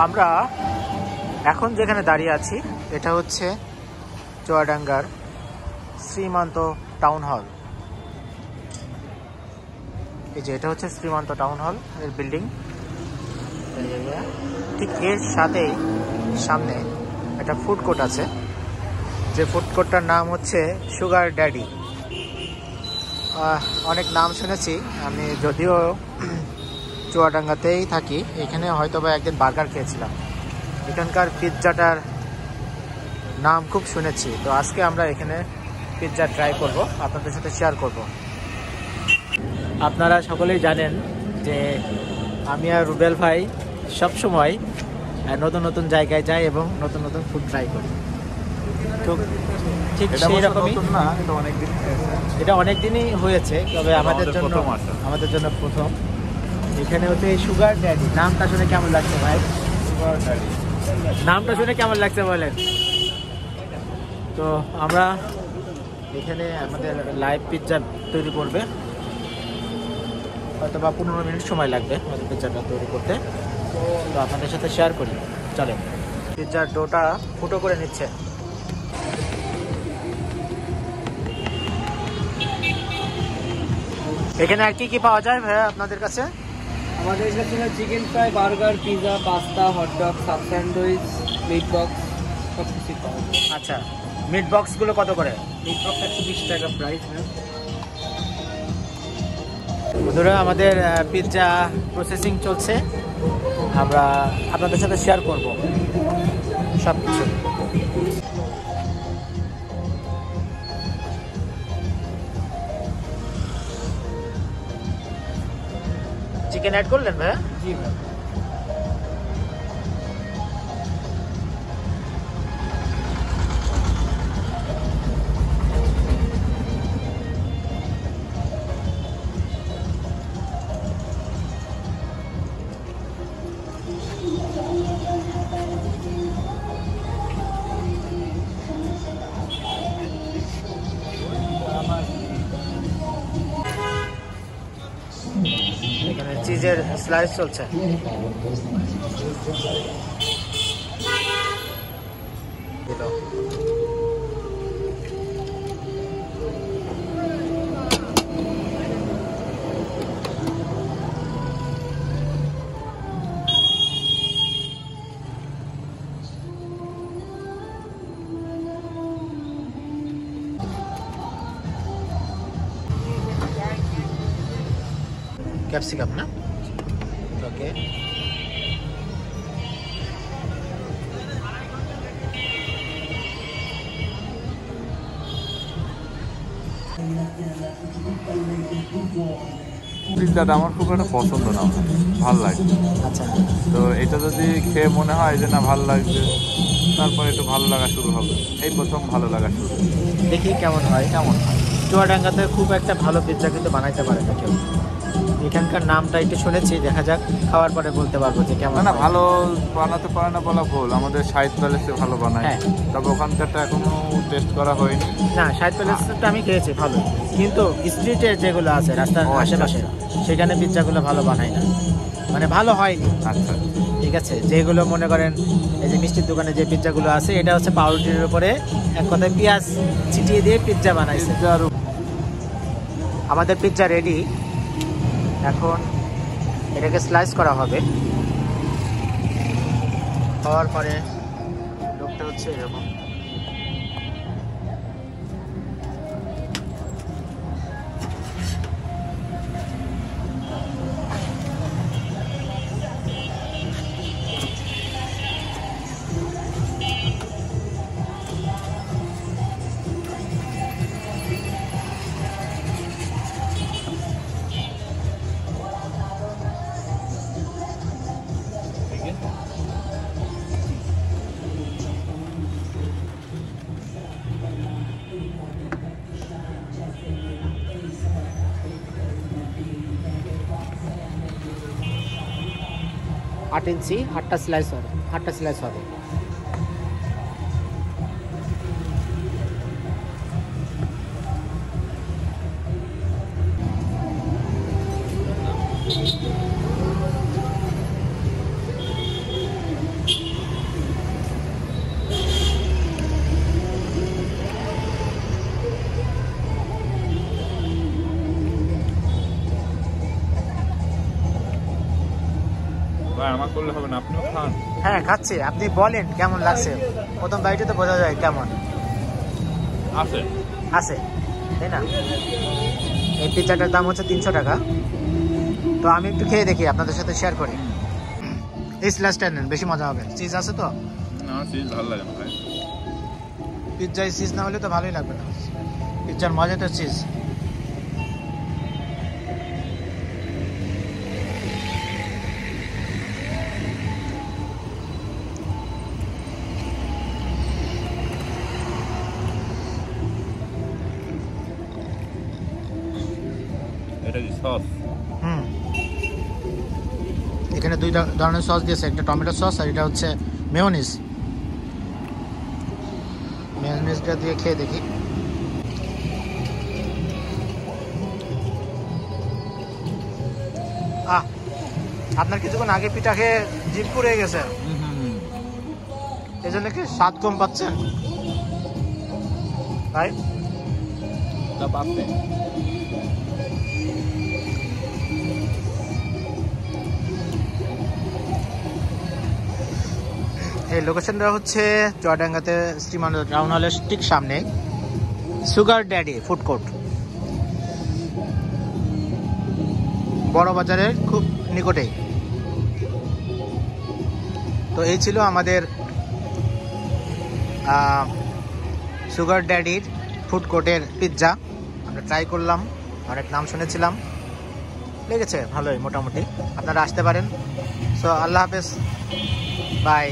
আমরা এখন যেখানে দাঁড়িয়ে আছি এটা হচ্ছে চুয়াডাঙ্গার শ্রীমন্ত টাউন হল। এই যে এটা হচ্ছে শ্রীমন্ত টাউন হল এর বিল্ডিং। ঠিক এর সাথেই সামনে একটা ফুড কোর্ট আছে, যে ফুড কোর্টটার নাম হচ্ছে সুগার ড্যাডি। অনেক নাম শুনেছি আমি, যদিও চুয়াডাঙ্গাতেই থাকি। এখানে হয়তো বা একদিন বার্গার খেয়েছিলাম। এখানকার পিৎজাটার নাম খুব শুনেছি, তো আজকে আমরা এখানে পিৎজা ট্রাই করব, আপনাদের সাথে শেয়ার করব। আপনারা সকলেই জানেন যে আমি আর রুবেল ভাই সবসময় নতুন নতুন জায়গায় যাই এবং নতুন নতুন ফুড ট্রাই করি। ঠিক সেই রকমই এটা অনেক দিনই হয়েছে, তবে আমাদের জন্য প্রথম। এখানে হচ্ছে সুগার ড্যাডি। নামটা শুনে কেমন লাগছে ভাই? নামটা শুনে কেমন লাগছে বলেন? তো আমরা এখানে আমাদের লাইভ পিৎজা তৈরি করবে, হয়তো বা 15 মিনিট সময় লাগবে আমাদের পিৎজাটা তৈরি করতে। তো আপনাদের সাথে শেয়ার করি, চলেন। পিৎজার ডোটা ফুটো করে নিচ্ছে। এখানে আর কি পাওয়া যায় ভাইয়া আপনাদের কাছে? আমাদের কাছে chicken fry, burger, pizza, pasta, hot dog, sub sandwich, meat box সব কিছু পাওয়া যায়। আচ্ছা, মিট বক্সগুলো কত করে? মিট বক্স 120 টাকা প্রাইস। বন্ধুরা, আমাদের পিৎজা প্রসেসিং চলছে, আমরা আপনাদের সাথে শেয়ার করব সব কিছু। চিকেন অ্যাড করলেন ভাইয়া? জি ভাই। এখানে চিজের স্লাইস চলছে। ক্যাপসিকাম না? ওকে। পিৎজাটা আমার খুব একটা পছন্দ না, ভাল লাগে। আচ্ছা, তো এটা যদি খেয়ে মনে হয় যে না ভালো লাগছে, তারপরে একটু ভালো লাগা শুরু হবে। এই প্রথম ভালো লাগা শুরু, দেখি কেমন হয়। চুয়াডাঙ্গাতে খুব একটা ভালো পিৎজা কিন্তু বানাইতে পারে না কেউ। এখানকার নামটা একটু শুনেছি, দেখা যাক খাওয়ার পরে বলতে পারবো যে কেমন। না ভালো বানাতে পারে না বলা ভুল, আমাদের শাহিদ প্যালেসে ভালো বানায়। হ্যাঁ, তবে ওখানকারটা এখনো টেস্ট করা হয়নি। না, শাহিদ প্যালেসটা আমি খেয়েছি ভালো, কিন্তু স্ট্রিটে যেগুলো আছে রাস্তার আশেপাশে সেখানে পিৎজাগুলো ভালো বানায় না, মানে ভালো হয়নি। আচ্ছা, ঠিক আছে। যেগুলো মনে করেন এই যে মিষ্টির দোকানে যে পিৎজাগুলো আছে, এটা হচ্ছে পাউরুটির উপরে এক কথায় পেঁয়াজ ছিটিয়ে দিয়ে পিৎজা বানাইছে। আমাদের পিৎজা রেডি, এখন এটাকে স্লাইস করা হবে। খাওয়ার পরে লোকটা হচ্ছে এরকম। आठ इंची 8টা স্লাইস হবে। আমার করলে হবে না, আপনিও খান। হ্যাঁ খাচ্ছি, আপনি বলেন কেমন লাগছে। প্রথম বাইটে তো বোঝা যায় কেমন আছে আছে, তাই না? এই পিৎজাটার দাম হচ্ছে 300 টাকা। তো আমি একটু খেয়ে দেখি, আপনাদের সাথে শেয়ার করি। এই স্ল্যাশটা নেন, বেশি মজা হবে। চিজ আছে তো? না, চিজ ভালো লাগে না ভাই। পিৎজায় চিজ না হলে তো ভালোই লাগবে না। পিৎজার মজা তো চিজ। এটা কি সস? হুম, এখানে 2 ধরনের সস দিয়েছে, একটা টমেটো সস আর এটা হচ্ছে মেয়োনিজ। মেয়োনিজটা দিয়ে খেয়ে দেখি। আপনার কিছুক্ষণ আগে পিঠা খেয়ে জিভ পুড়ে গেছে, এই জন্য কি স্বাদ কম পাচ্ছেন ভাই? এই লোকেশনটা হচ্ছে চুয়াডাঙ্গাতে শ্রীমান টাউন হলের ঠিক সামনে সুগার ড্যাডি ফুড কোর্ট, বড় বাজারের খুব নিকটেই। তো এই ছিল আমাদের সুগার ড্যাডির ফুড কোর্টের পিৎজা। আমরা ট্রাই করলাম, অনেক নাম শুনেছিলাম, লেগেছে ভালোই মোটামুটি। আপনারা আসতে পারেন। সো আল্লাহ হাফেজ, বাই।